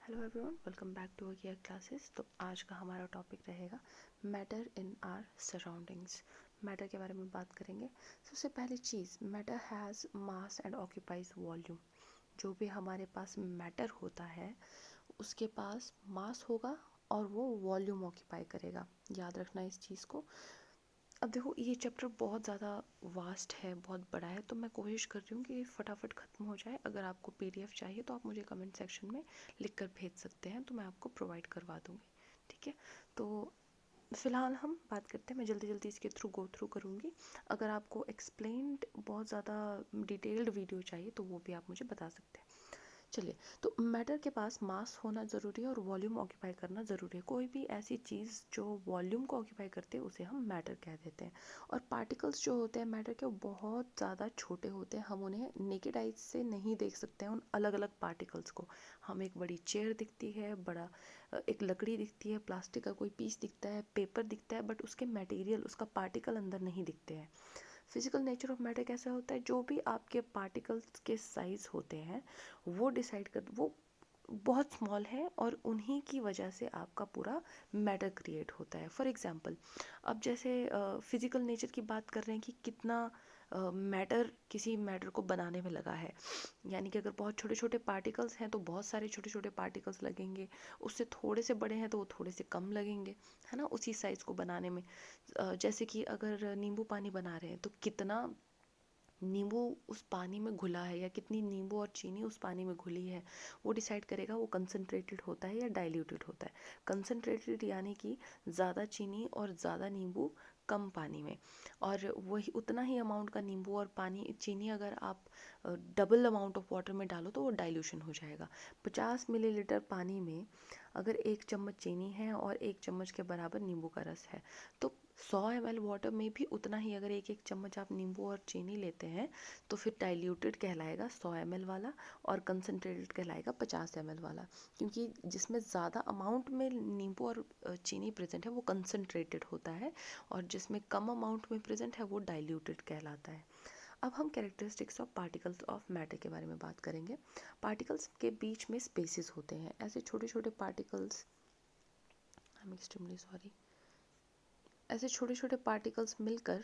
Hello everyone, welcome back to our classes. तो आज का हमारा टॉपिक रहेगा matter in our surroundings. Matter के बारे में बात करेंगे। सबसे पहली चीज़, matter has mass and occupies volume. जो भी हमारे पास मैटर होता है उसके पास मास होगा और वो वॉल्यूम ऑक्यूपाई करेगा। याद रखना इस चीज़ को। अब देखो, ये चैप्टर बहुत ज़्यादा वास्ट है, बहुत बड़ा है, तो मैं कोशिश कर रही हूँ कि फटाफट ख़त्म हो जाए। अगर आपको पीडीएफ चाहिए तो आप मुझे कमेंट सेक्शन में लिख कर भेज सकते हैं, तो मैं आपको प्रोवाइड करवा दूँगी। ठीक है, तो फ़िलहाल हम बात करते हैं। मैं जल्दी जल्दी इसके थ्रू गो थ्रू करूँगी। अगर आपको एक्सप्लेन्ड बहुत ज़्यादा डिटेल्ड वीडियो चाहिए तो वो भी आप मुझे बता सकते हैं। चलिए, तो मैटर के पास मास होना ज़रूरी है और वॉल्यूम ऑक्यूपाई करना ज़रूरी है। कोई भी ऐसी चीज़ जो वॉल्यूम को ऑक्यूपाई करते हैं उसे हम मैटर कह देते हैं। और पार्टिकल्स जो होते हैं मैटर के, वो बहुत ज़्यादा छोटे होते हैं। हम उन्हें नेकेड आइज से नहीं देख सकते हैं उन अलग अलग पार्टिकल्स को। हम एक बड़ी चेयर दिखती है, बड़ा एक लकड़ी दिखती है, प्लास्टिक का कोई पीस दिखता है, पेपर दिखता है, बट उसके मटेरियल, उसका पार्टिकल अंदर नहीं दिखते हैं। फिजिकल नेचर ऑफ मैटर कैसा होता है, जो भी आपके पार्टिकल्स के साइज होते हैं वो डिसाइड कर, वो बहुत स्मॉल है और उन्हीं की वजह से आपका पूरा मैटर क्रिएट होता है। फॉर एग्जांपल, अब जैसे फिजिकल नेचर की बात कर रहे हैं कि कितना मैटर किसी मैटर को बनाने में लगा है। यानी कि अगर बहुत छोटे छोटे पार्टिकल्स हैं तो बहुत सारे छोटे छोटे पार्टिकल्स लगेंगे, उससे थोड़े से बड़े हैं तो वो थोड़े से कम लगेंगे, है ना, उसी साइज़ को बनाने में। जैसे कि अगर नींबू पानी बना रहे हैं तो कितना नींबू उस पानी में घुला है या कितनी नींबू और चीनी उस पानी में घुली है, वो डिसाइड करेगा वो कंसनट्रेटेड होता है या डाइल्यूटेड होता है। कंसनट्रेटेड यानी कि ज़्यादा चीनी और ज़्यादा नींबू कम पानी में, और वही उतना ही अमाउंट का नींबू और पानी चीनी अगर आप डबल अमाउंट ऑफ वाटर में डालो तो वो डाइल्यूशन हो जाएगा। 50 मिलीलीटर पानी में अगर 1 चम्मच चीनी है और 1 चम्मच के बराबर नींबू का रस है, तो 100 ml वाटर में भी उतना ही, अगर एक एक चम्मच आप नींबू और चीनी लेते हैं तो फिर डाइल्यूटेड कहलाएगा 100 ml वाला और कंसनट्रेटेड कहलाएगा 50 ml वाला। क्योंकि जिसमें ज़्यादा अमाउंट में नींबू और चीनी प्रेजेंट है वो कंसनट्रेटेड होता है, और जिसमें कम अमाउंट में प्रेजेंट है वो डाइल्यूटेड कहलाता है। अब हम characteristics of particles of matter के बारे में बात करेंगे। पार्टिकल्स के बीच में स्पेसेस होते हैं, ऐसे छोटे छोटे particles, I am extremely sorry, ऐसे छोटे छोटे पार्टिकल्स मिलकर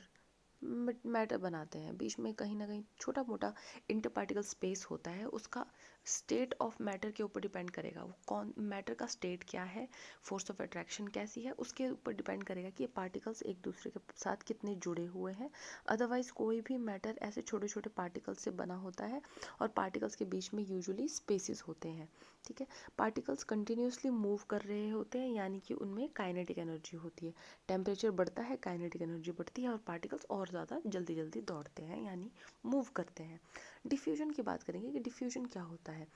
मैटर बनाते हैं। बीच में कहीं ना कहीं छोटा मोटा इंटर पार्टिकल स्पेस होता है। उसका स्टेट ऑफ मैटर के ऊपर डिपेंड करेगा, वो कौन मैटर का स्टेट क्या है, फोर्स ऑफ अट्रैक्शन कैसी है, उसके ऊपर डिपेंड करेगा कि ये पार्टिकल्स एक दूसरे के साथ कितने जुड़े हुए हैं। अदरवाइज कोई भी मैटर ऐसे छोटे छोटे पार्टिकल्स से बना होता है और पार्टिकल्स के बीच में यूजुअली स्पेसेस होते हैं। ठीक है, पार्टिकल्स कंटिन्यूसली मूव कर रहे होते हैं, यानी कि उनमें काइनेटिक एनर्जी होती है। टेम्परेचर बढ़ता है, काइनेटिक एनर्जी बढ़ती है और पार्टिकल्स और ज़्यादा जल्दी जल्दी दौड़ते हैं, यानी मूव करते हैं। डिफ्यूजन की बात करेंगे कि डिफ्यूजन क्या होता है।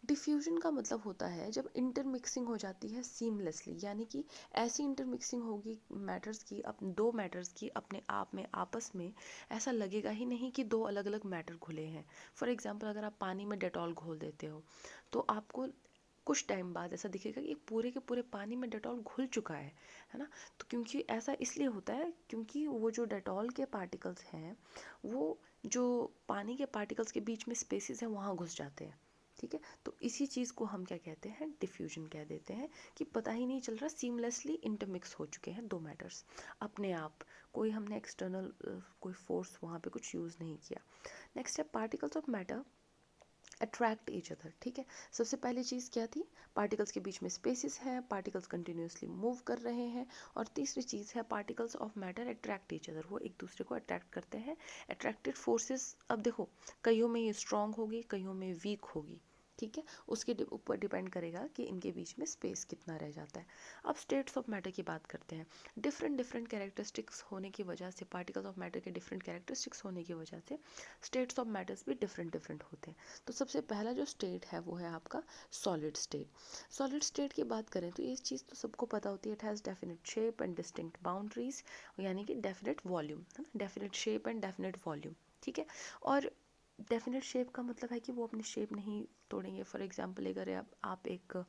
डिफ्यूजन का मतलब होता है जब इंटरमिक्सिंग हो जाती है सीमलेसली, यानी कि ऐसी इंटरमिक्सिंग होगी मैटर्स की, दो मैटर्स की अपने आप में आपस में ऐसा लगेगा ही नहीं कि दो अलग अलग मैटर घुले हैं। फॉर एग्जांपल, अगर आप पानी में डेटॉल घोल देते हो तो आपको कुछ टाइम बाद ऐसा दिखेगा कि पूरे के पूरे पानी में डेटॉल घुल चुका है ना। तो क्योंकि ऐसा इसलिए होता है क्योंकि वो जो डेटॉल के पार्टिकल्स हैं वो जो पानी के पार्टिकल्स के बीच में स्पेसेस हैं वहाँ घुस जाते हैं। ठीक है, तो इसी चीज़ को हम क्या कहते हैं, डिफ्यूजन कह देते हैं, कि पता ही नहीं चल रहा, सीमलेसली इंटरमिक्स हो चुके हैं दो मैटर्स अपने आप। कोई हमने एक्सटर्नल कोई फोर्स वहाँ पे कुछ यूज़ नहीं किया। नेक्स्ट है particles of matter attract each other. ठीक है, सबसे पहली चीज़ क्या थी, पार्टिकल्स के बीच में स्पेसेस हैं, पार्टिकल्स कंटिन्यूसली मूव कर रहे हैं। और तीसरी चीज़ है particles of matter attract each other, वो एक दूसरे को अट्रैक्ट करते हैं। अट्रैक्टेड फोर्सेस, अब देखो, कईयों में ये स्ट्रॉन्ग होगी, कईयों में वीक होगी। ठीक है, उसके ऊपर डिपेंड करेगा कि इनके बीच में स्पेस कितना रह जाता है। अब स्टेट्स ऑफ मैटर की बात करते हैं। डिफरेंट डिफरेंट कैरेक्टरिस्टिक्स होने की वजह से, पार्टिकल्स ऑफ मैटर के डिफरेंट कैरेक्टरिस्टिक्स होने की वजह से स्टेट्स ऑफ मैटर्स भी डिफरेंट डिफरेंट होते हैं। तो सबसे पहला जो स्टेट है वो है आपका सॉलिड स्टेट। सॉलिड स्टेट की बात करें तो ये चीज़ तो सबको पता होती है, it has definite shape and distinct boundaries, यानी कि डेफिनेट वॉल्यूम, है ना, definite shape and definite volume. ठीक है, और डेफिनेट शेप का मतलब है कि वो अपनी शेप नहीं तोड़ेंगे। फॉर एग्जांपल, अगर आप एक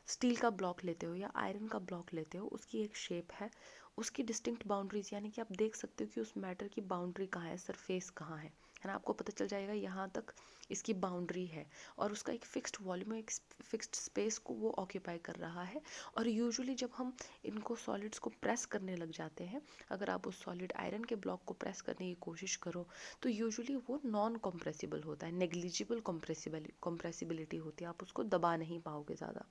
स्टील का ब्लॉक लेते हो या आयरन का ब्लॉक लेते हो, उसकी एक शेप है, उसकी डिस्टिंक्ट बाउंड्रीज, यानी कि आप देख सकते हो कि उस मैटर की बाउंड्री कहाँ है, सरफेस कहाँ है। है ना, आपको पता चल जाएगा यहाँ तक इसकी बाउंड्री है और उसका एक फिक्स्ड वॉल्यूम, एक फिक्स्ड स्पेस को वो ऑक्यूपाई कर रहा है। और यूजुअली जब हम इनको सॉलिड्स को प्रेस करने लग जाते हैं, अगर आप उस सॉलिड आयरन के ब्लॉक को प्रेस करने की कोशिश करो तो यूजुअली वो नॉन कॉम्प्रेसिबल होता है, नेग्लिजिबल कॉम्प्रेसिबिलिटी होती है, आप उसको दबा नहीं पाओगे ज़्यादा।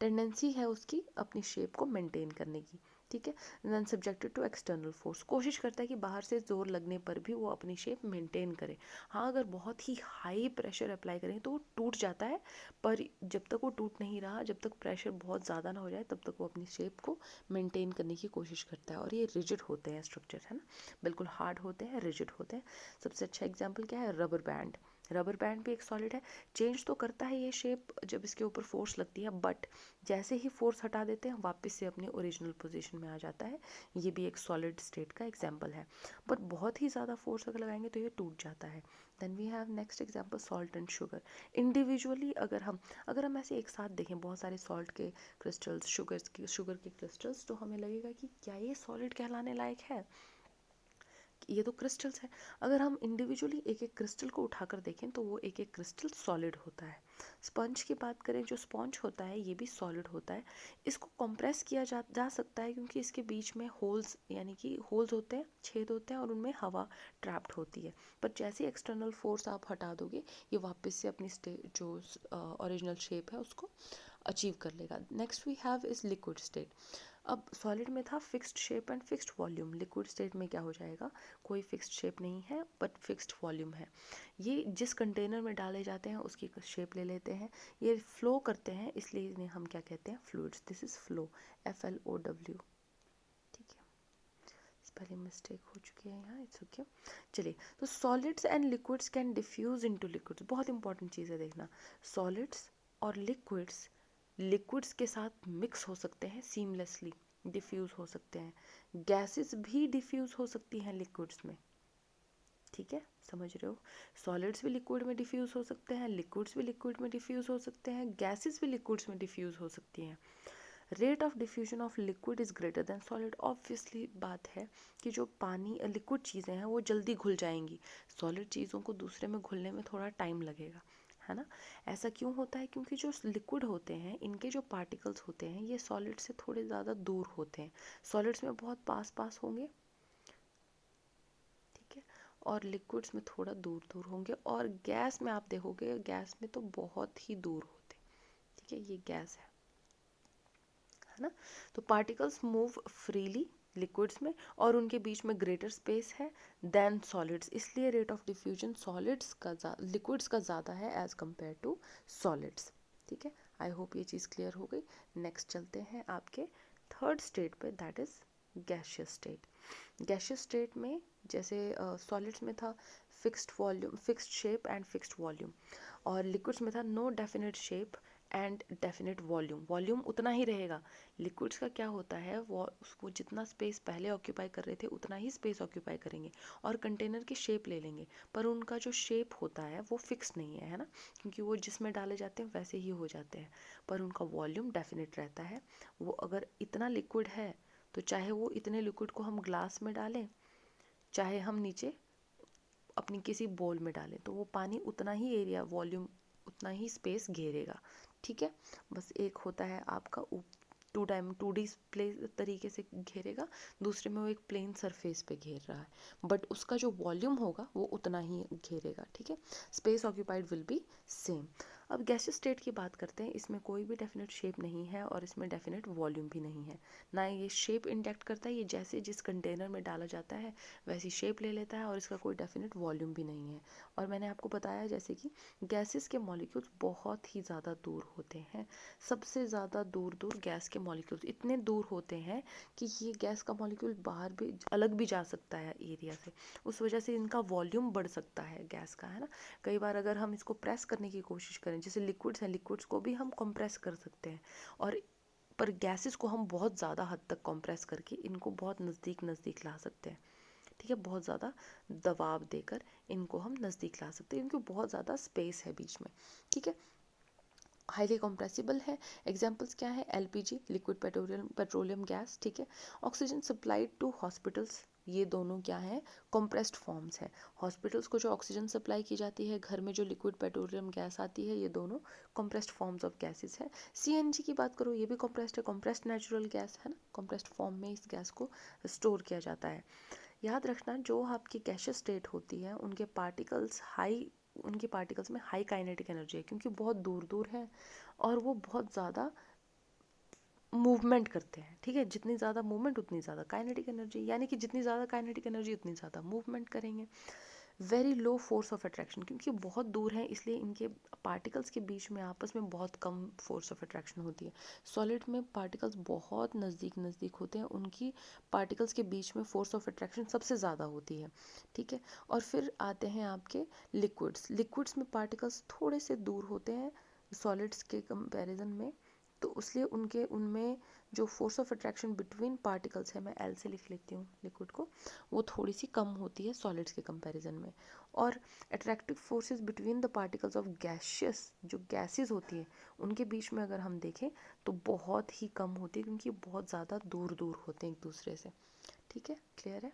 टेंडेंसी है उसकी अपनी शेप को मेंटेन करने की, ठीक है। Then subjected to external force, कोशिश करता है कि बाहर से जोर लगने पर भी वो अपनी शेप मेंटेन करे। हाँ, अगर बहुत ही हाई प्रेशर अप्लाई करें तो वो टूट जाता है, पर जब तक वो टूट नहीं रहा, जब तक प्रेशर बहुत ज़्यादा ना हो जाए, तब तक वो अपनी शेप को मेंटेन करने की कोशिश करता है। और ये रिजिड होते हैं स्ट्रक्चर, है ना, बिल्कुल हार्ड होते हैं, रिजिड होते हैं। सबसे अच्छा एग्जाम्पल क्या है, रबर बैंड। रबर बैंड भी एक सॉलिड है, चेंज तो करता है ये शेप जब इसके ऊपर फोर्स लगती है, बट जैसे ही फोर्स हटा देते हैं वापस से अपनी ओरिजिनल पोजीशन में आ जाता है। ये भी एक सॉलिड स्टेट का एग्जांपल है, पर बहुत ही ज़्यादा फोर्स अगर लगाएंगे तो ये टूट जाता है। Then we have next example salt and sugar. Individually अगर हम ऐसे एक साथ देखें बहुत सारे सॉल्ट के क्रिस्टल्स, शुगर के क्रिस्टल्स, तो हमें लगेगा कि क्या ये सॉलिड कहलाने लायक है, ये तो क्रिस्टल्स है। अगर हम इंडिविजुअली एक एक क्रिस्टल को उठाकर देखें तो वो एक एक क्रिस्टल सॉलिड होता है। स्पंज की बात करें, जो स्पंज होता है ये भी सॉलिड होता है। इसको कंप्रेस किया जा सकता है क्योंकि इसके बीच में होल्स, यानी कि होल्स होते हैं, छेद होते हैं और उनमें हवा ट्रैप्ड होती है। पर जैसे ही एक्सटर्नल फोर्स आप हटा दोगे ये वापस से अपनी जो ओरिजिनल शेप है उसको अचीव कर लेगा। Next we have is liquid state. अब सॉलिड में था fixed shape and fixed volume, liquid state में क्या हो जाएगा, कोई फिक्स्ड शेप नहीं है बट फिक्स्ड वॉल्यूम है। ये जिस कंटेनर में डाले जाते हैं उसकी शेप ले लेते हैं, ये फ्लो करते हैं, इसलिए इन्हें हम क्या कहते हैं, fluids. This is flow, FLOW, ठीक है। पहले मिस्टेक हो चुकी है यहाँ, इट्स ओके। चलिए, तो solids and liquids can diffuse into liquids, बहुत इंपॉर्टेंट चीज़ है देखना। सॉलिड्स और लिक्विड्स के साथ मिक्स हो सकते हैं सीमलेसली, डिफ्यूज़ हो सकते हैं। गैसेस भी डिफ्यूज़ हो सकती हैं लिक्विड्स में, ठीक है, समझ रहे हो। सॉलिड्स भी लिक्विड में डिफ्यूज़ हो सकते हैं, लिक्विड्स भी लिक्विड में डिफ्यूज़ हो सकते हैं, गैसेस भी लिक्विड्स में डिफ्यूज़ हो सकती हैं। Rate of diffusion of liquid is greater than solid, obviously बात है कि जो पानी लिक्विड चीज़ें हैं वो जल्दी घुल जाएंगी, सॉलिड चीज़ों को दूसरे में घुलने में थोड़ा टाइम लगेगा, है ना। ऐसा क्यों होता है, क्योंकि जो लिक्विड होते हैं इनके जो पार्टिकल्स होते हैं ये सॉलिड से थोड़े ज़्यादा दूर होते हैं, सॉलिड्स में बहुत पास पास होंगे, ठीक है, और लिक्विड्स में थोड़ा दूर दूर होंगे, और गैस में आप देखोगे गैस में तो बहुत ही दूर होते, ठीक है, ये गैस है ना। तो पार्टिकल्स मूव फ्रीली लिक्विड्स में और उनके बीच में ग्रेटर स्पेस है देन सॉलिड्स, इसलिए रेट ऑफ डिफ्यूजन लिक्विड्स का ज़्यादा है एज कम्पेयर टू सॉलिड्स, ठीक है। आई होप ये चीज़ क्लियर हो गई। नेक्स्ट चलते हैं आपके थर्ड स्टेट पे, that is gaseous state. Gaseous state में जैसे सॉलिड्स में था fixed volume, fixed shape and fixed volume, और लिक्विड्स में था no definite shape and definite volume, volume उतना ही रहेगा। लिक्विड्स का क्या होता है, वो जितना स्पेस पहले ऑक्यूपाई कर रहे थे उतना ही स्पेस ऑक्यूपाई करेंगे और कंटेनर की शेप ले लेंगे, पर उनका जो शेप होता है वो फिक्स नहीं है ना, क्योंकि वो जिसमें डाले जाते हैं वैसे ही हो जाते हैं, पर उनका वॉल्यूम डेफिनेट रहता है। वो अगर इतना लिक्विड है तो चाहे वो इतने लिक्विड को हम ग्लास में डालें, चाहे हम नीचे अपनी किसी बोल में डालें, तो वो पानी उतना ही एरिया, वॉल्यूम, उतना ही स्पेस घेरेगा, ठीक है। बस एक होता है आपका 2D तरीके से घेरेगा, दूसरे में वो एक प्लेन सरफेस पे घेर रहा है, बट उसका जो वॉल्यूम होगा वो उतना ही घेरेगा, ठीक है। Space occupied will be same. अब गैसियस स्टेट की बात करते हैं, इसमें कोई भी डेफिनेट शेप नहीं है और इसमें डेफिनेट वॉल्यूम भी नहीं है, ना ये शेप इंडेक्ट करता है, ये जैसे जिस कंटेनर में डाला जाता है वैसी शेप ले लेता है और इसका कोई डेफिनेट वॉल्यूम भी नहीं है। और मैंने आपको बताया जैसे कि गैसेस के मॉलिक्यूल्स बहुत ही ज़्यादा दूर होते हैं, सबसे ज़्यादा दूर दूर गैस के मॉलिक्यूल्स इतने दूर होते हैं कि ये गैस का मॉलिक्यूल बाहर भी अलग भी जा सकता है एरिया से, उस वजह से इनका वॉल्यूम बढ़ सकता है गैस का, है ना। कई बार अगर हम इसको प्रेस करने की कोशिश करें, जैसे लिक्विड्स हैं, लिक्विड्स को भी हम कंप्रेस कर सकते हैं, और पर गैसेस को हम बहुत ज़्यादा हद तक कंप्रेस करके इनको बहुत नज़दीक नज़दीक ला सकते हैं, ठीक है, बहुत ज़्यादा दबाव देकर इनको हम नज़दीक ला सकते हैं क्योंकि बहुत ज़्यादा स्पेस है बीच में, ठीक है। हाईली कंप्रेसिबल है। एग्जांपल्स क्या है, एलपीजी लिक्विड पेट्रोलियम गैस, ठीक है। ऑक्सीजन सप्लाइड टू हॉस्पिटल्स, ये दोनों क्या है, कंप्रेस्ड फॉर्म्स है। हॉस्पिटल्स को जो ऑक्सीजन सप्लाई की जाती है, घर में जो लिक्विड पेट्रोलियम गैस आती है, ये दोनों कंप्रेस्ड फॉर्म्स ऑफ गैसेस है। सीएनजी की बात करो, ये भी कंप्रेस्ड है, कंप्रेस्ड नेचुरल गैस है ना, कंप्रेस्ड फॉर्म में इस गैस को स्टोर किया जाता है। याद रखना, जो आपकी गैसियस स्टेट होती है उनके पार्टिकल्स में हाई काइनेटिक एनर्जी है, क्योंकि बहुत दूर दूर है और वो बहुत ज़्यादा मूवमेंट करते हैं, ठीक है। जितनी ज़्यादा मूवमेंट उतनी ज़्यादा काइनेटिक एनर्जी, यानी कि जितनी ज़्यादा काइनेटिक एनर्जी उतनी ज़्यादा मूवमेंट करेंगे। Very low force of attraction, क्योंकि बहुत दूर है इसलिए इनके पार्टिकल्स के बीच में आपस में बहुत कम फोर्स ऑफ अट्रैक्शन होती है। सॉलिड में पार्टिकल्स बहुत नज़दीक नज़दीक होते हैं, उनकी पार्टिकल्स के बीच में फोर्स ऑफ अट्रैक्शन सबसे ज़्यादा होती है, ठीक है। और फिर आते हैं आपके लिक्विड्स। लिक्विड्स में पार्टिकल्स थोड़े से दूर होते हैं सॉलिड्स के कंपैरिजन में, तो इसलिए उनमें जो force of attraction between particles है, मैं एल से लिख लेती हूँ लिक्विड को, वो थोड़ी सी कम होती है सॉलिड्स के कंपैरिजन में। और attractive forces between the particles of gaseous, जो गैसेस होती है उनके बीच में अगर हम देखें तो बहुत ही कम होती है, क्योंकि बहुत ज़्यादा दूर दूर होते हैं एक दूसरे से, ठीक है। क्लियर है।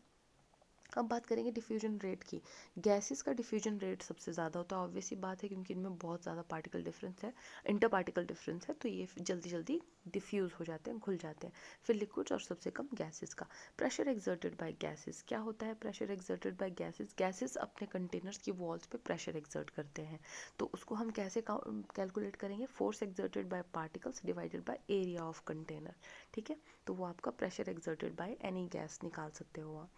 अब बात करेंगे डिफ्यूजन रेट की। गैसेस का डिफ्यूजन रेट सबसे ज़्यादा होता है, ऑब्वियस सी बात है, क्योंकि इनमें बहुत ज़्यादा पार्टिकल डिफरेंस है, इंटर पार्टिकल डिफरेंस है, तो ये जल्दी जल्दी डिफ्यूज़ हो जाते हैं, घुल जाते हैं। फिर लिक्विड्स और सबसे कम गैसेस का। प्रेशर एक्सर्टेड बाय गैसेस, क्या होता है pressure exerted by gases? Gases अपने कंटेनर्स की वॉल्स पे प्रेशर एक्सर्ट करते हैं, तो उसको हम कैसे कैलकुलेट करेंगे? Force exerted by particles divided by area of container, ठीक है। तो वो आपका pressure exerted by any gas निकाल सकते हो आप।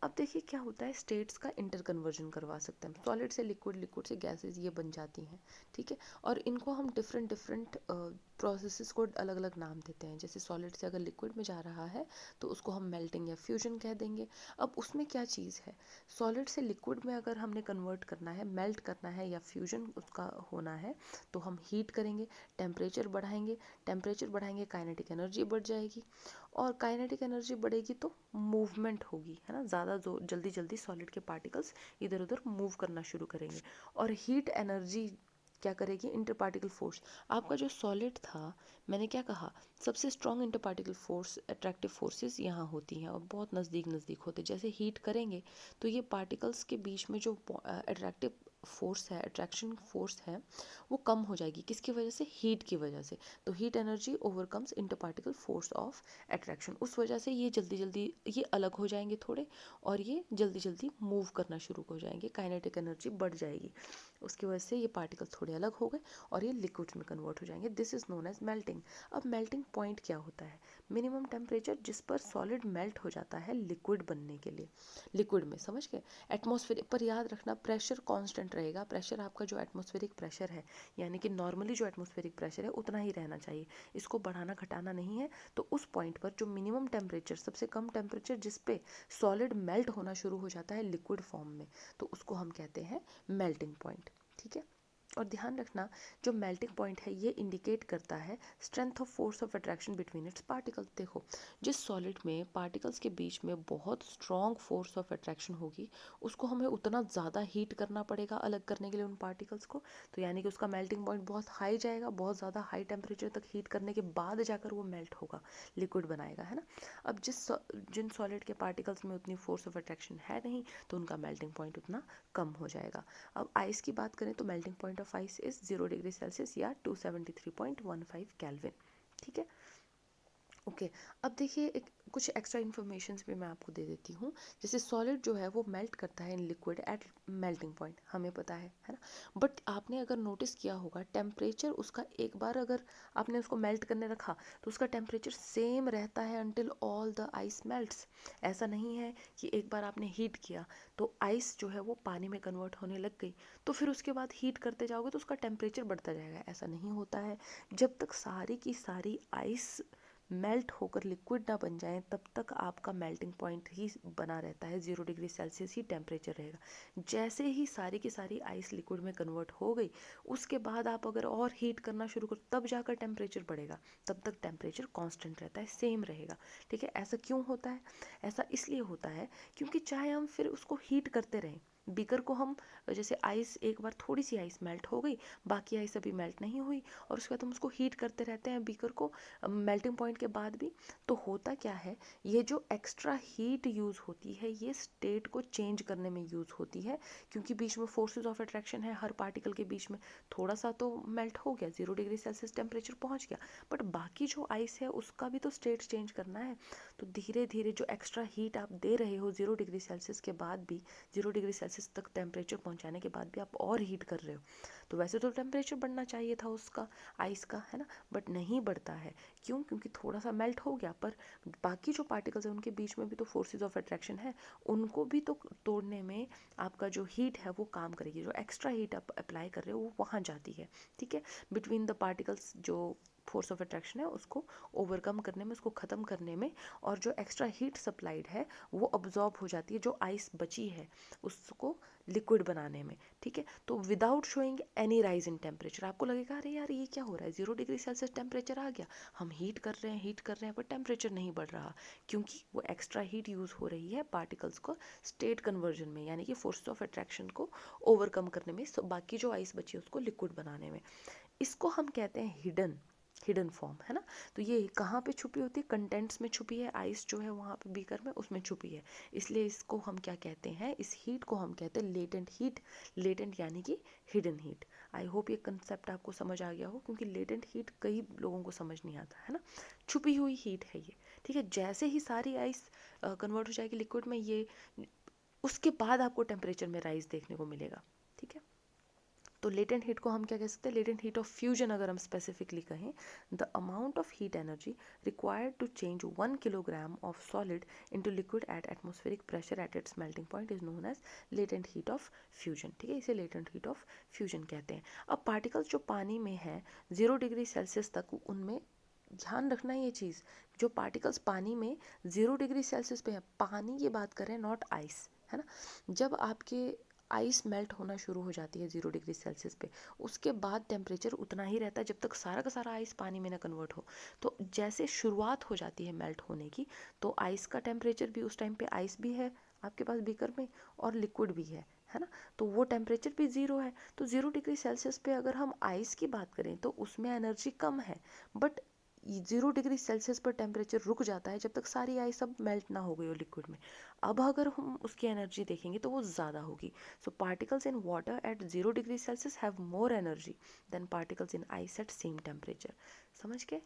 अब देखिए क्या होता है, स्टेट्स का इंटर कन्वर्जन करवा सकते हैं, सॉलिड से लिक्विड, लिक्विड से गैसेस, ये बन जाती हैं, ठीक है। और इनको हम डिफरेंट डिफरेंट प्रोसेसेस को अलग अलग नाम देते हैं। जैसे सॉलिड से अगर लिक्विड में जा रहा है तो उसको हम मेल्टिंग या फ्यूजन कह देंगे। अब उसमें क्या चीज़ है, सॉलिड से लिक्विड में अगर हमने कन्वर्ट करना है, मेल्ट करना है या फ्यूजन उसका होना है, तो हम हीट करेंगे, टेम्परेचर बढ़ाएंगे, काइनेटिक एनर्जी बढ़ जाएगी, और काइनेटिक एनर्जी बढ़ेगी तो मूवमेंट होगी, है ना, ज़्यादा जो जल्दी जल्दी सॉलिड के पार्टिकल्स इधर उधर मूव करना शुरू करेंगे। और हीट एनर्जी क्या करेगी? Inter particle force. आपका जो सॉलिड था, मैंने क्या कहा, सबसे strong inter particle force, attractive forces यहाँ होती हैं और बहुत नज़दीक नज़दीक होते हैं। जैसे हीट करेंगे तो ये पार्टिकल्स के बीच में जो अट्रैक्टिव फोर्स है, अट्रैक्शन फोर्स है, वो कम हो जाएगी। किसकी वजह से? हीट की वजह से। तो heat energy overcomes inter particle force of attraction, उस वजह से ये जल्दी जल्दी ये अलग हो जाएंगे थोड़े, और ये जल्दी जल्दी मूव करना शुरू हो जाएंगे, काइनेटिक एनर्जी बढ़ जाएगी, उसकी वजह से ये पार्टिकल थोड़े अलग हो गए और ये लिक्विड्स में कन्वर्ट हो जाएंगे। This is known as melting. अब मेल्टिंग पॉइंट क्या होता है? मिनिमम टेम्परेचर जिस पर सॉलिड मेल्ट हो जाता है लिक्विड बनने के लिए, लिक्विड में, समझ गए। एटमॉस्फेयर पर याद रखना, प्रेशर कांस्टेंट रहेगा। प्रेशर आपका जो एटमॉस्फेरिक प्रेशर है, यानी कि नॉर्मली जो एटमॉस्फेरिक प्रेशर है उतना ही रहना चाहिए, इसको बढ़ाना घटाना नहीं है। तो उस पॉइंट पर जो मिनिमम टेम्परेचर, सबसे कम टेम्परेचर जिस पे सॉलिड मेल्ट होना शुरू हो जाता है लिक्विड फॉर्म में, तो उसको हम कहते हैं मेल्टिंग पॉइंट, ठीक है। और ध्यान रखना, जो मेल्टिंग पॉइंट है ये इंडिकेट करता है strength of force of attraction between its particles. देखो, जिस सॉलिड में पार्टिकल्स के बीच में बहुत स्ट्रॉन्ग फोर्स ऑफ अट्रैक्शन होगी, उसको हमें उतना ज़्यादा हीट करना पड़ेगा अलग करने के लिए उन पार्टिकल्स को, तो यानी कि उसका मेल्टिंग पॉइंट बहुत हाई जाएगा, बहुत ज़्यादा हाई टेम्परेचर तक हीट करने के बाद जाकर वो मेल्ट होगा, लिक्विड बनाएगा, है ना। अब जिन सॉलिड के पार्टिकल्स में उतनी फोर्स ऑफ अट्रैक्शन है नहीं, तो उनका मेल्टिंग पॉइंट उतना कम हो जाएगा। अब आइस की बात करें तो melting point of ice is 0 degree Celsius या 273.15 केल्विन, ठीक है। ओके, अब देखिए एक कुछ एक्स्ट्रा इन्फॉर्मेशन भी मैं आपको दे देती हूँ। जैसे सॉलिड जो है वो मेल्ट करता है in liquid at melting point, हमें पता है ना। बट आपने अगर नोटिस किया होगा, टेम्परेचर उसका एक बार अगर आपने उसको मेल्ट करने रखा तो उसका टेम्परेचर सेम रहता है until all the ice melts. ऐसा नहीं है कि एक बार आपने हीट किया तो आइस जो है वो पानी में कन्वर्ट होने लग गई, तो फिर उसके बाद हीट करते जाओगे तो उसका टेम्परेचर बढ़ता जाएगा। ऐसा नहीं होता है। जब तक सारी की सारी आइस मेल्ट होकर लिक्विड ना बन जाए तब तक आपका मेल्टिंग पॉइंट ही बना रहता है, 0 डिग्री सेल्सियस ही टेम्परेचर रहेगा। जैसे ही सारी की सारी आइस लिक्विड में कन्वर्ट हो गई, उसके बाद आप अगर और हीट करना शुरू करो तब जाकर टेम्परेचर बढ़ेगा, तब तक टेम्परेचर कांस्टेंट रहता है, सेम रहेगा, ठीक है। ऐसा क्यों होता है? ऐसा इसलिए होता है क्योंकि चाहे हम फिर उसको हीट करते रहें, बीकर को हम जैसे आइस, एक बार थोड़ी सी आइस मेल्ट हो गई, बाकी आइस अभी मेल्ट नहीं हुई, और उसके बाद हम उसको हीट करते रहते हैं बीकर को मेल्टिंग पॉइंट के बाद भी। तो होता क्या है, ये जो एक्स्ट्रा हीट यूज़ होती है ये स्टेट को चेंज करने में यूज़ होती है, क्योंकि बीच में फोर्सेस ऑफ अट्रैक्शन है हर पार्टिकल के बीच में। थोड़ा सा तो मेल्ट हो गया, 0 डिग्री सेल्सियस टेम्परेचर पहुंच गया, बट बाकी जो आइस है उसका भी तो स्टेट चेंज करना है। तो धीरे धीरे जो एक्स्ट्रा हीट आप दे रहे हो 0 डिग्री सेल्सियस के बाद भी, 0 डिग्री सेल्सियस तक टेम्परेचर पहुंचाने के बाद भी आप और हीट कर रहे हो, तो वैसे तो टेम्परेचर बढ़ना चाहिए था उसका, आइस का, है ना, बट नहीं बढ़ता है। क्यों? क्योंकि थोड़ा सा मेल्ट हो गया, पर बाकी जो पार्टिकल्स हैं उनके बीच में भी तो फोर्सेस ऑफ अट्रैक्शन है, उनको भी तो तोड़ने में आपका जो हीट है वो काम करेगी। जो एक्स्ट्रा हीट आप अप्लाई कर रहे हो वो वहाँ जाती है, ठीक है, बिटवीन द पार्टिकल्स। जो फोर्स ऑफ अट्रैक्शन है उसको ओवरकम करने में, उसको ख़त्म करने में, और जो एक्स्ट्रा हीट सप्लाइड है वो अब्जॉर्ब हो जाती है जो आइस बची है उसको लिक्विड बनाने में, ठीक है। तो without showing any rise in temperature, आपको लगेगा अरे यार ये क्या हो रहा है, 0 डिग्री सेल्सियस टेम्परेचर आ गया, हम हीट कर रहे हैं हीट कर रहे हैं, पर टेम्परेचर नहीं बढ़ रहा, क्योंकि वो एक्स्ट्रा हीट यूज़ हो रही है पार्टिकल्स को स्टेट कन्वर्जन में, यानी कि फोर्स ऑफ अट्रैक्शन को ओवरकम करने में, बाकी जो आइस बची है उसको लिक्विड बनाने में। इसको हम कहते हैं हिडन, हिडन फॉर्म, है ना। तो ये कहाँ पे छुपी होती है, कंटेंट्स में छुपी है, आइस जो है वहाँ पे बीकर में उसमें छुपी है, इसलिए इसको हम क्या कहते हैं, इस हीट को हम कहते हैं लेटेंट हीट। लेटेंट यानी कि हिडन हीट। आई होप ये कंसेप्ट आपको समझ आ गया हो, क्योंकि लेटेंट हीट कई लोगों को समझ नहीं आता है ना, छुपी हुई हीट है ये, ठीक है। जैसे ही सारी आइस कन्वर्ट हो जाएगी लिक्विड में, ये उसके बाद आपको टेम्परेचर में राइज देखने को मिलेगा, ठीक है। तो लेटेंट हीट को हम क्या कह सकते हैं, लेटेंट हीट ऑफ फ्यूजन अगर हम स्पेसिफिकली कहें, the amount of heat energy required to change 1 kilogram of solid into liquid at atmospheric pressure at its melting point is known as latent heat of fusion, ठीक है, इसे latent heat of fusion कहते हैं। अब particles जो पानी में है 0 डिग्री सेल्सियस तक, उनमें ध्यान रखना ये चीज़, जो पार्टिकल्स पानी में 0 डिग्री सेल्सियस पे है, पानी की बात करें, नॉट आइस, है ना। जब आपके आइस मेल्ट होना शुरू हो जाती है 0 डिग्री सेल्सियस पे, उसके बाद टेम्परेचर उतना ही रहता है जब तक सारा का सारा आइस पानी में ना कन्वर्ट हो। तो जैसे शुरुआत हो जाती है मेल्ट होने की, तो आइस का टेम्परेचर भी उस टाइम पे, आइस भी है आपके पास बीकर में और लिक्विड भी है ना, तो वो टेम्परेचर भी ज़ीरो है। तो 0 डिग्री सेल्सियस पे अगर हम आइस की बात करें तो उसमें एनर्जी कम है, बट 0 डिग्री सेल्सियस पर टेम्परेचर रुक जाता है जब तक सारी आइस अब मेल्ट ना हो गई हो लिक्विड में। अब अगर हम उसकी एनर्जी देखेंगे तो वो ज़्यादा होगी। So particles in water at 0 degree Celsius have more energy than particles in ice at same temperature. समझ गए?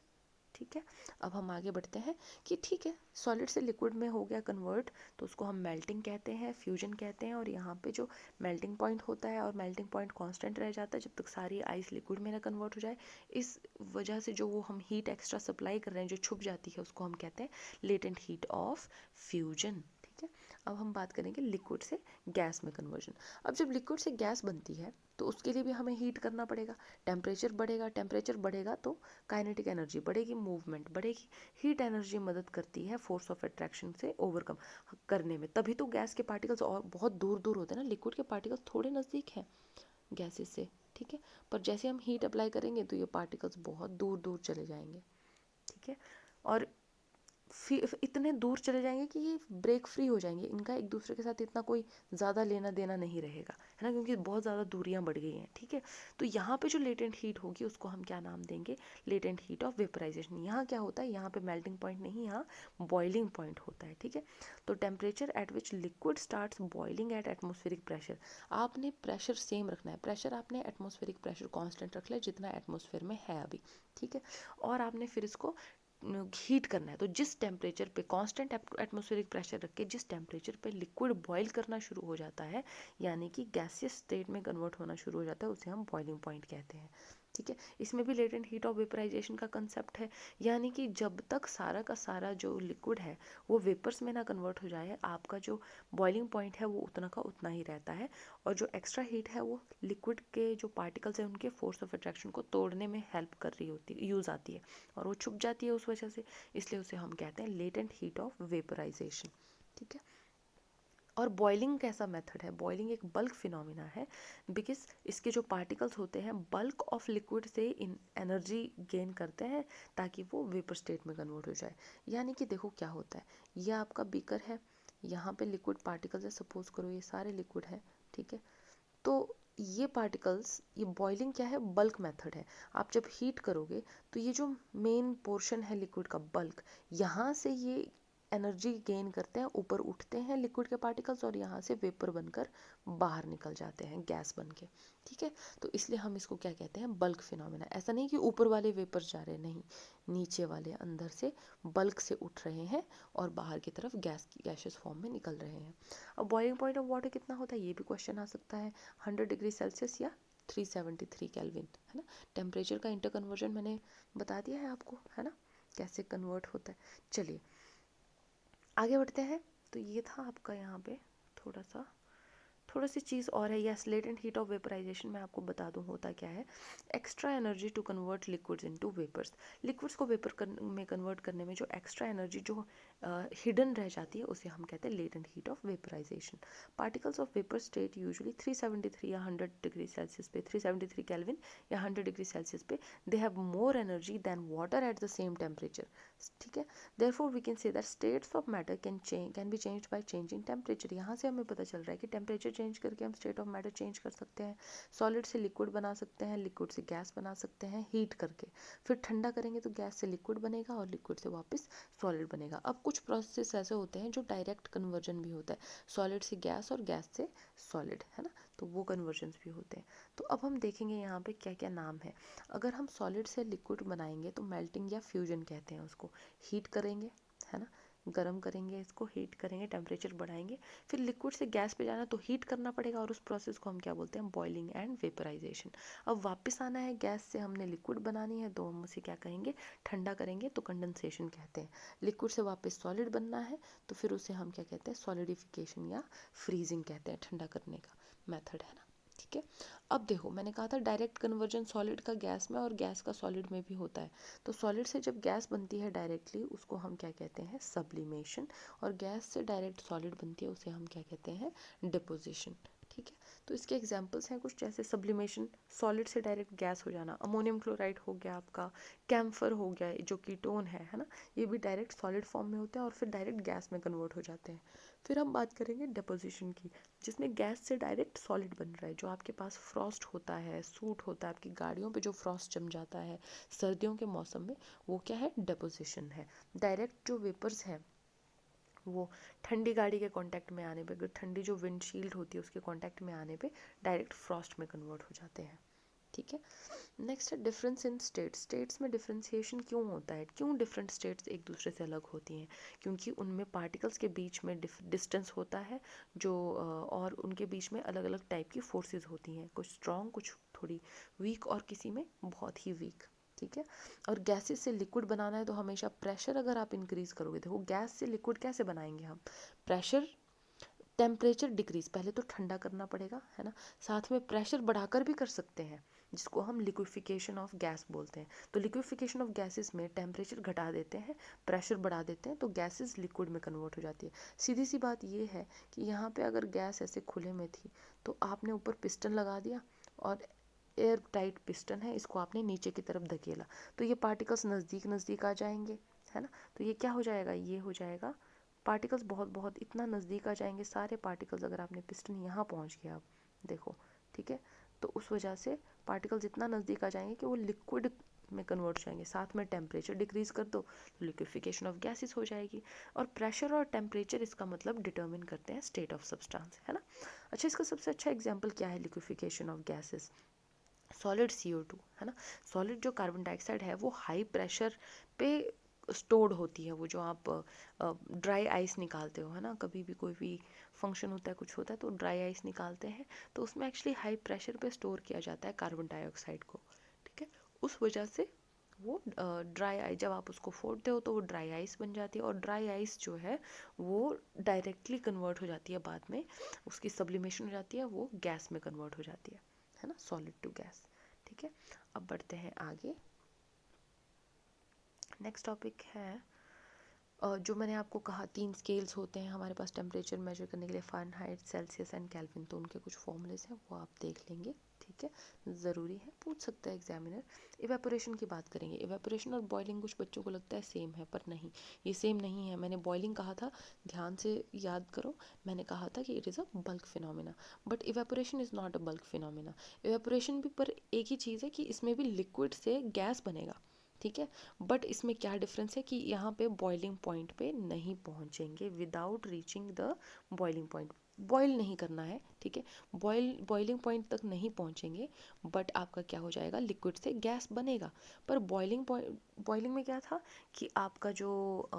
ठीक है। अब हम आगे बढ़ते हैं कि ठीक है, सॉलिड से लिक्विड में हो गया कन्वर्ट, तो उसको हम मेल्टिंग कहते हैं, फ्यूजन कहते हैं, और यहाँ पे जो मेल्टिंग पॉइंट होता है, और मेल्टिंग पॉइंट कांस्टेंट रह जाता है जब तक सारी आइस लिक्विड में ना कन्वर्ट हो जाए। इस वजह से जो वो हम हीट एक्स्ट्रा सप्लाई कर रहे हैं जो छुप जाती है, उसको हम कहते हैं लेटेंट हीट ऑफ फ्यूजन, ठीक है। अब हम बात करेंगे लिक्विड से गैस में कन्वर्जन। अब जब लिक्विड से गैस बनती है तो उसके लिए भी हमें हीट करना पड़ेगा, टेम्परेचर बढ़ेगा, टेम्परेचर बढ़ेगा तो काइनेटिक एनर्जी बढ़ेगी, मूवमेंट बढ़ेगी। हीट एनर्जी मदद करती है फोर्स ऑफ अट्रैक्शन से ओवरकम करने में, तभी तो गैस के पार्टिकल्स और बहुत दूर दूर होते हैं ना, लिक्विड के पार्टिकल्स थोड़े नज़दीक हैं गैसेस से, ठीक है, पर जैसे हम हीट अप्लाई करेंगे तो ये पार्टिकल्स बहुत दूर दूर चले जाएंगे, ठीक है, और इतने दूर चले जाएंगे कि ये ब्रेक फ्री हो जाएंगे, इनका एक दूसरे के साथ इतना कोई ज़्यादा लेना देना नहीं रहेगा, है ना, क्योंकि बहुत ज़्यादा दूरियां बढ़ गई हैं, ठीक है। तो यहाँ पे जो लेटेंट हीट होगी उसको हम क्या नाम देंगे, लेटेंट हीट ऑफ वेपराइजेशन। यहाँ क्या होता है, यहाँ पे मेल्टिंग पॉइंट नहीं, यहाँ बॉइलिंग पॉइंट होता है, ठीक है। तो temperature at which liquid starts boiling at atmospheric pressure, आपने प्रेशर सेम रखना है, प्रेशर आपने एटमोस्फेरिक प्रेशर कॉन्स्टेंट रख लिया जितना एटमोस्फेयर में है अभी, ठीक है, और आपने फिर इसको हीट करना है। तो जिस टेम्परेचर पे कांस्टेंट एटमॉस्फेरिक प्रेशर रख के जिस टेम्परेचर पे लिक्विड बॉईल करना शुरू हो जाता है, यानी कि गैसियस स्टेट में कन्वर्ट होना शुरू हो जाता है, उसे हम बॉइलिंग पॉइंट कहते हैं, ठीक है। इसमें भी लेटेंट हीट ऑफ वेपराइजेशन का कंसेप्ट है, यानी कि जब तक सारा का सारा जो लिक्विड है वो वेपर्स में ना कन्वर्ट हो जाए, आपका जो बॉइलिंग पॉइंट है वो उतना का उतना ही रहता है, और जो एक्स्ट्रा हीट है वो लिक्विड के जो पार्टिकल्स हैं उनके फोर्स ऑफ अट्रैक्शन को तोड़ने में हेल्प कर रही होती है, यूज़ आती है, और वो छुप जाती है उस वजह से, इसलिए उसे हम कहते हैं लेटेंट हीट ऑफ वेपराइजेशन, ठीक है। और बॉइलिंग कैसा मेथड है, बॉइलिंग एक बल्क फिनोमिना है, बिकॉज इसके जो पार्टिकल्स होते हैं बल्क ऑफ लिक्विड से इन एनर्जी गेन करते हैं ताकि वो वेपर स्टेट में कन्वर्ट हो जाए। यानी कि देखो क्या होता है, ये आपका बीकर है, यहाँ पे लिक्विड पार्टिकल्स है, सपोज करो ये सारे लिक्विड है, ठीक है। तो ये पार्टिकल्स, ये बॉइलिंग क्या है, बल्क मेथड है। आप जब हीट करोगे तो ये जो मेन पोर्शन है लिक्विड का बल्क, यहाँ से ये एनर्जी गेन करते हैं, ऊपर उठते हैं लिक्विड के पार्टिकल्स और यहाँ से वेपर बनकर बाहर निकल जाते हैं गैस बन के, ठीक है। तो इसलिए हम इसको क्या कहते हैं, बल्क फिनोमेना। ऐसा नहीं कि ऊपर वाले वेपर्स जा रहे हैं, नहीं, नीचे वाले अंदर से बल्क से उठ रहे हैं और बाहर की तरफ गैसेस फॉर्म में निकल रहे हैं। अब बॉइलिंग पॉइंट ऑफ वाटर कितना होता है, ये भी क्वेश्चन आ सकता है, 100 डिग्री सेल्सियस या 373 केल्विन, है ना। टेम्परेचर का इंटर कन्वर्जन मैंने बता दिया है आपको, है ना, कैसे कन्वर्ट होता है। चलिए आगे बढ़ते हैं। तो ये था आपका यहाँ पे थोड़ा सी चीज़ और है, yes, latent heat of vaporisation मैं आपको बता दूं होता क्या है। Extra energy to convert liquids into vapours. Liquids को वेपर में कन्वर्ट करने में जो एक्स्ट्रा एनर्जी जो हिडन रह जाती है उसे हम कहते हैं latent heat of vaporisation. Particles of vapour state usually 373 या 100 डिग्री सेल्सियस पे, 373 केल्विन या 100 डिग्री सेल्सियस पे, they have more energy than water at the same temperature, ठीक है। Therefore we can say that states of matter can be changed by changing temperature. यहाँ से हमें पता चल रहा है कि टेम्परेचर चेंज करके हम स्टेट ऑफ मैटर चेंज कर सकते हैं, सॉलिड से लिक्विड बना सकते हैं, लिक्विड से गैस बना सकते हैं हीट करके, फिर ठंडा करेंगे तो गैस से लिक्विड बनेगा और लिक्विड से वापस सॉलिड बनेगा। अब कुछ प्रोसेस ऐसे होते हैं जो डायरेक्ट कन्वर्जन भी होता है, सॉलिड से गैस और गैस से सॉलिड, है ना, तो वो कन्वर्जन भी होते हैं। तो अब हम देखेंगे यहाँ पे क्या क्या नाम है। अगर हम सॉलिड से लिक्विड बनाएंगे तो मेल्टिंग या फ्यूजन कहते हैं उसको, हीट करेंगे, है ना, गर्म करेंगे, इसको हीट करेंगे, टेम्परेचर बढ़ाएंगे, फिर लिक्विड से गैस पे जाना तो हीट करना पड़ेगा और उस प्रोसेस को हम क्या बोलते हैं, बॉइलिंग एंड वेपराइजेशन। अब वापस आना है, गैस से हमने लिक्विड बनानी है तो हम उसे क्या कहेंगे, ठंडा करेंगे तो कंडेंसेशन कहते हैं। लिक्विड से वापस सॉलिड बनना है तो फिर उसे हम क्या कहते हैं, सॉलिडिफिकेशन या फ्रीजिंग कहते हैं, ठंडा करने का मेथड, है ना, ठीक है। अब देखो मैंने कहा था डायरेक्ट कन्वर्जन सॉलिड का गैस में और गैस का सॉलिड में भी होता है। तो सॉलिड से जब गैस बनती है डायरेक्टली उसको हम क्या कहते हैं, सब्लिमेशन, और गैस से डायरेक्ट सॉलिड बनती है उसे हम क्या कहते हैं, डिपोजिशन, ठीक है। तो इसके एग्जांपल्स हैं कुछ, जैसे सब्लिमेशन, सॉलिड से डायरेक्ट गैस हो जाना, अमोनियम क्लोराइड हो गया आपका, कैम्फर हो गया जो कीटोन है ना, ये भी डायरेक्ट सॉलिड फॉर्म में होते हैं और फिर डायरेक्ट गैस में कन्वर्ट हो जाते हैं। फिर हम बात करेंगे डिपोजिशन की, जिसमें गैस से डायरेक्ट सॉलिड बन रहा है। जो आपके पास फ्रॉस्ट होता है, सूट होता है, आपकी गाड़ियों पे जो फ्रॉस्ट जम जाता है सर्दियों के मौसम में, वो क्या है, डिपोजिशन है। डायरेक्ट जो वेपर्स हैं वो ठंडी गाड़ी के कांटेक्ट में आने पे, ठंडी जो विंडशील्ड होती है उसके कांटेक्ट में आने पे डायरेक्ट फ्रॉस्ट में कन्वर्ट हो जाते हैं, ठीक है। नेक्स्ट है डिफरेंस इन स्टेट्स। स्टेट्स में डिफ्रेंसिएशन क्यों होता है, क्यों डिफरेंट स्टेट्स एक दूसरे से अलग होती हैं, क्योंकि उनमें पार्टिकल्स के बीच में डिस्टेंस होता है जो और उनके बीच में अलग अलग टाइप की फोर्सेस होती हैं, कुछ स्ट्रॉन्ग, कुछ थोड़ी वीक और किसी में बहुत ही वीक, ठीक है। और गैसेस से लिक्विड बनाना है तो हमेशा प्रेशर अगर आप इंक्रीज करोगे, देखो गैस से लिक्विड कैसे बनाएंगे हम, प्रेशर, टेम्परेचर डिक्रीज, पहले तो ठंडा करना पड़ेगा, है ना, साथ में प्रेशर बढ़ाकर भी कर सकते हैं जिसको हम लिक्विफिकेशन ऑफ गैस बोलते हैं। तो लिक्विफिकेशन ऑफ गैसेस में टेम्परेचर घटा देते हैं, प्रेशर बढ़ा देते हैं, तो गैसेस लिक्विड में कन्वर्ट हो जाती है। सीधी सी बात ये है कि यहाँ पे अगर गैस ऐसे खुले में थी तो आपने ऊपर पिस्टन लगा दिया और एयर टाइट पिस्टन है, इसको आपने नीचे की तरफ धकेला तो ये पार्टिकल्स नज़दीक नज़दीक आ जाएंगे, है ना। तो ये क्या हो जाएगा, ये हो जाएगा, पार्टिकल्स बहुत बहुत इतना नज़दीक आ जाएंगे सारे पार्टिकल्स, अगर आपने पिस्टन यहाँ पहुँच गया आप देखो, ठीक है, तो उस वजह से पार्टिकल्स इतना नज़दीक आ जाएंगे कि वो लिक्विड में कन्वर्ट हो जाएंगे, साथ में टेम्परेचर डिक्रीज कर दो तो लिक्विफिकेशन ऑफ गैसेस हो जाएगी। और प्रेशर और टेम्परेचर इसका मतलब डिटर्मिन करते हैं स्टेट ऑफ सब्सटेंस, है ना। अच्छा, इसका सबसे अच्छा एग्जाम्पल क्या है liquefaction of gases, solid CO2, है ना। सॉलिड जो कार्बन डाइऑक्साइड है वो हाई प्रेशर पे स्टोर्ड होती है, वो जो आप ड्राई आइस निकालते हो, है ना, कभी भी कोई भी फंक्शन होता है, कुछ होता है तो ड्राई आइस निकालते हैं, तो उसमें एक्चुअली हाई प्रेशर पे स्टोर किया जाता है कार्बन डाइऑक्साइड को, ठीक है। उस वजह से वो ड्राई आइस, जब आप उसको फोड़ते हो तो वो ड्राई आइस बन जाती है, और ड्राई आइस जो है वो डायरेक्टली कन्वर्ट हो जाती है, बाद में उसकी सब्लिमेशन हो जाती है, वो गैस में कन्वर्ट हो जाती है ना, सॉलिड टू गैस, ठीक है। अब बढ़ते हैं आगे, नेक्स्ट टॉपिक है जो मैंने आपको कहा 3 स्केल्स होते हैं हमारे पास टेम्परेचर मेजर करने के लिए, फ़ारेनहाइट, सेल्सियस एंड केल्विन, तो उनके कुछ फॉर्मूलेस हैं वो आप देख लेंगे, ठीक है, ज़रूरी है, पूछ सकता है एग्जामिनर। इवेपोरेशन की बात करेंगे। इवेपोरेशन और बॉइलिंग कुछ बच्चों को लगता है सेम है, पर नहीं, ये सेम नहीं है। मैंने बॉइलिंग कहा था, ध्यान से याद करो, मैंने कहा था कि it is a bulk phenomena, but evaporation is not a bulk phenomena. Evaporation भी पर एक ही चीज़ है कि इसमें भी लिक्विड से गैस बनेगा, ठीक है, बट इसमें क्या डिफरेंस है कि यहाँ पे बॉइलिंग पॉइंट पे नहीं पहुँचेंगे without reaching the boiling point. Boil नहीं करना है, ठीक है, बॉइलिंग पॉइंट तक नहीं पहुँचेंगे, बट आपका क्या हो जाएगा, लिक्विड से गैस बनेगा। पर बॉइलिंग में क्या था कि आपका जो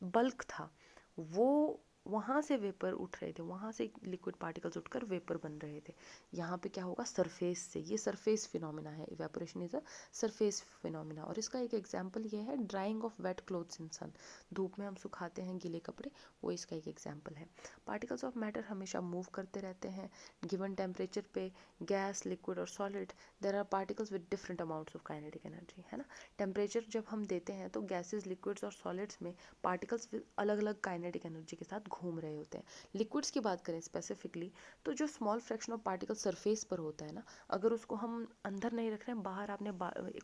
बल्क था वो वहाँ से वेपर उठ रहे थे, वहाँ से लिक्विड पार्टिकल्स उठकर वेपर बन रहे थे। यहाँ पे क्या होगा, सरफेस से, ये सरफेस फिनोमिना है, evaporation is a surface phenomena. और इसका एक एग्जांपल ये है, drying of wet clothes in sun, धूप में हम सुखाते हैं गीले कपड़े, वो इसका एक एग्जांपल है। पार्टिकल्स ऑफ मैटर हमेशा मूव करते रहते हैं गिवन टेम्परेचर पे, गैस, लिक्विड और solid, there are particles with different amounts of kinetic energy, है ना। टेम्परेचर जब हम देते हैं तो गैसेज, लिक्विड्स और सॉलिड्स में पार्टिकल्स अलग अलग काइनेटिक एनर्जी के साथ घूम रहे होते हैं। लिक्विड्स की बात करें स्पेसिफिकली, तो जो small fraction of particle surface पर होता है ना, अगर उसको हम अंदर नहीं रख रहे हैं, बाहर आपने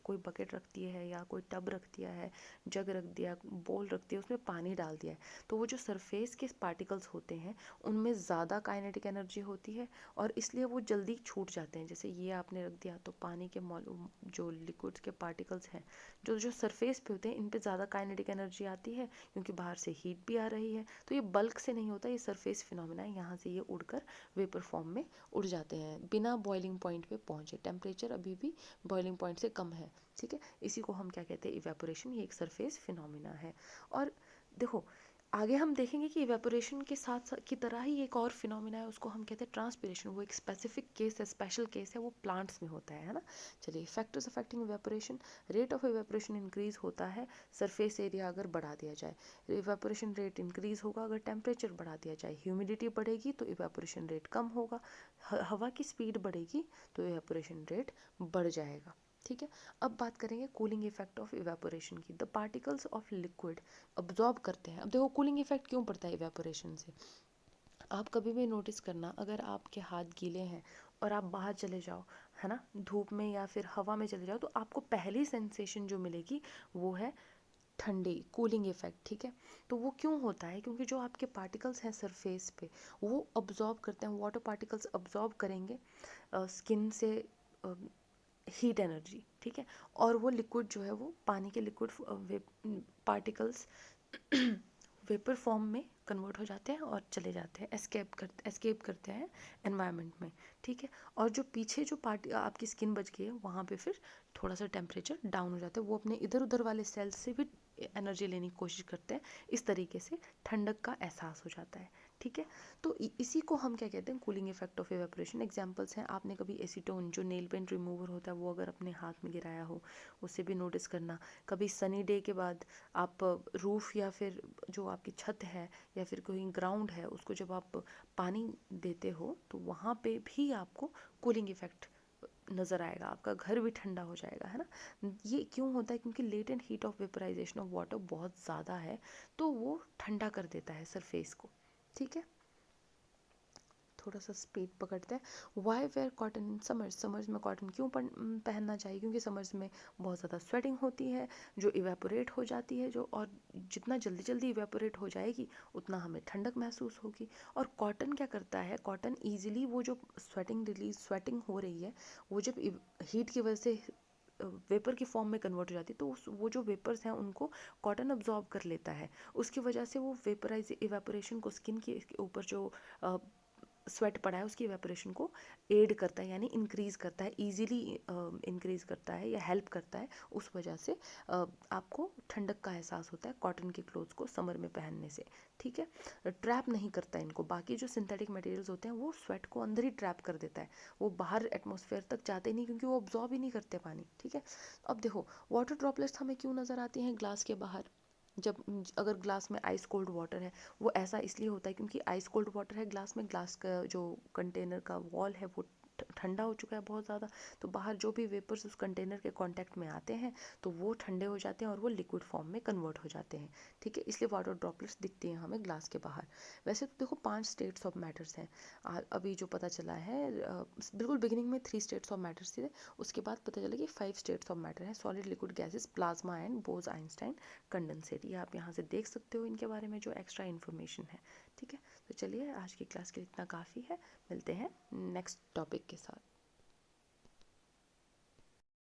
कोई बकेट रख दी है या कोई टब रख दिया है, जग रख दिया, बोल रख दिया, उसमें पानी डाल दिया है, तो वो जो सरफेस के पार्टिकल्स होते हैं उनमें ज़्यादा काइनेटिक एनर्जी होती है और इसलिए वो जल्दी छूट जाते हैं। जैसे ये आपने रख दिया तो पानी के जो लिक्विड्स के पार्टिकल्स हैं जो जो सरफेस पे होते हैं, इन पे ज़्यादा काइनेटिक एनर्जी आती है क्योंकि बाहर से हीट भी आ रही है। तो ये बल्क से नहीं होता, ये सरफेस फिनोमिना है, यहाँ से ये उड़कर वेपर फॉर्म में उड़ जाते हैं बिना बॉइलिंग पॉइंट पे पहुँचे। टेम्परेचर अभी भी बॉइलिंग पॉइंट से कम है, ठीक है, इसी को हम क्या कहते हैं, इवेपोरेशन, ये एक सरफेस फिनोमिना है। और देखो आगे हम देखेंगे कि इवेपोरेशन के साथ की तरह ही एक और फिनोमिना है, उसको हम कहते हैं ट्रांसपिरेशन। वो एक स्पेसिफिक केस है, स्पेशल केस है, वो प्लांट्स में होता है ना। चलिए, factors affecting evaporation, rate of evaporation increase होता है सरफेस एरिया अगर बढ़ा दिया जाए, इवेपोरेशन रेट इंक्रीज होगा अगर टेम्परेचर बढ़ा दिया जाए, ह्यूमिडिटी बढ़ेगी तो इवेपोरेशन रेट कम होगा, हवा की स्पीड बढ़ेगी तो इवेपोरेशन रेट बढ़ जाएगा, ठीक है। अब बात करेंगे कूलिंग इफेक्ट ऑफ इवेपोरेशन की। The particles of liquid absorb करते हैं। अब देखो कूलिंग इफेक्ट क्यों पड़ता है इवेपोरेशन से, आप कभी भी नोटिस करना, अगर आपके हाथ गीले हैं और आप बाहर चले जाओ, है ना, धूप में या फिर हवा में चले जाओ, तो आपको पहली सेंसेशन जो मिलेगी वो है ठंडी, कूलिंग इफेक्ट, ठीक है। तो वो क्यों होता है, क्योंकि जो आपके पार्टिकल्स हैं सरफेस पे वो अब्जॉर्ब करते हैं, वाटर पार्टिकल्स अब्जॉर्ब करेंगे स्किन से हीट एनर्जी, ठीक है, और वो लिक्विड जो है वो पानी के लिक्विड पार्टिकल्स वेपर फॉर्म में कन्वर्ट हो जाते हैं और चले जाते हैं, एस्केप करते हैं एनवायरनमेंट में, ठीक है। और जो पीछे जो पार्ट आपकी स्किन बच गई है वहाँ पे फिर थोड़ा सा टेम्परेचर डाउन हो जाता है, वो अपने इधर उधर वाले सेल्स से भी एनर्जी लेने की कोशिश करते हैं, इस तरीके से ठंडक का एहसास हो जाता है, ठीक है। तो इसी को हम क्या कहते हैं, cooling effect of evaporation. Examples हैं, आपने कभी एसीटोन जो नेल पेंट रिमूवर होता है वो अगर अपने हाथ में गिराया हो, उससे भी नोटिस करना। कभी सनी डे के बाद आप रूफ़ या फिर जो आपकी छत है या फिर कोई ग्राउंड है उसको जब आप पानी देते हो तो वहाँ पे भी आपको कूलिंग इफेक्ट नज़र आएगा, आपका घर भी ठंडा हो जाएगा, है ना। ये क्यों होता है, क्योंकि latent heat of vaporisation of water बहुत ज़्यादा है, तो वो ठंडा कर देता है सरफेस को, ठीक है। थोड़ा सा स्पीड पकड़ते हैं। Why wear cotton in summers, summers में कॉटन क्यों पहनना चाहिए, क्योंकि समर्स में बहुत ज़्यादा स्वेटिंग होती है जो इवेपोरेट हो जाती है, जो और जितना जल्दी जल्दी इवेपोरेट हो जाएगी उतना हमें ठंडक महसूस होगी। और कॉटन क्या करता है, कॉटन ईजिली वो जो स्वेटिंग हो रही है वो जब हीट की वजह से वेपर की फॉर्म में कन्वर्ट हो जाती है, तो वो जो वेपर्स हैं उनको कॉटन अब्जॉर्ब कर लेता है, उसकी वजह से वो इवेपोरेशन को, स्किन के ऊपर जो स्वेट पड़ा है उसकी इवेपोरेशन को एड करता है, यानी इंक्रीज़ करता है, इजीली इंक्रीज़ करता है या हेल्प करता है, उस वजह से आपको ठंडक का एहसास होता है कॉटन के क्लोथ्स को समर में पहनने से, ठीक है। ट्रैप नहीं करता है इनको, बाकी जो सिंथेटिक मटेरियल्स होते हैं वो स्वेट को अंदर ही ट्रैप कर देता है, वो बाहर एटमॉस्फेयर तक जाते नहीं क्योंकि वो अब्जॉर्ब ही नहीं करते पानी, ठीक है। अब देखो वाटर ड्रॉपलेट्स हमें क्यों नज़र आती हैं ग्लास के बाहर, जब अगर ग्लास में आइस कोल्ड वाटर है, वो ऐसा इसलिए होता है क्योंकि आइस कोल्ड वाटर है ग्लास में, ग्लास का जो कंटेनर का वॉल है वो ठंडा हो चुका है बहुत ज़्यादा, तो बाहर जो भी वेपर्स उस कंटेनर के कांटेक्ट में आते हैं तो वो ठंडे हो जाते हैं और वो लिक्विड फॉर्म में कन्वर्ट हो जाते हैं, ठीक है। इसलिए वाटर ड्रॉपलेट्स दिखती हैं हमें ग्लास के बाहर। वैसे तो देखो 5 स्टेट्स ऑफ मैटर्स हैं। अभी जो पता चला है, बिल्कुल बिगिनिंग में 3 स्टेट्स ऑफ मैटर्स थे, उसके बाद पता चला कि 5 स्टेट्स ऑफ मैटर हैं, solid, liquid, gases, plasma and Bhoj Einstein condensate. ये आप यहाँ से देख सकते हो इनके बारे में जो एक्स्ट्रा इन्फॉर्मेशन है, ठीक है। तो चलिए आज की क्लास के लिए इतना काफ़ी है, मिलते हैं नेक्स्ट टॉपिक के साथ।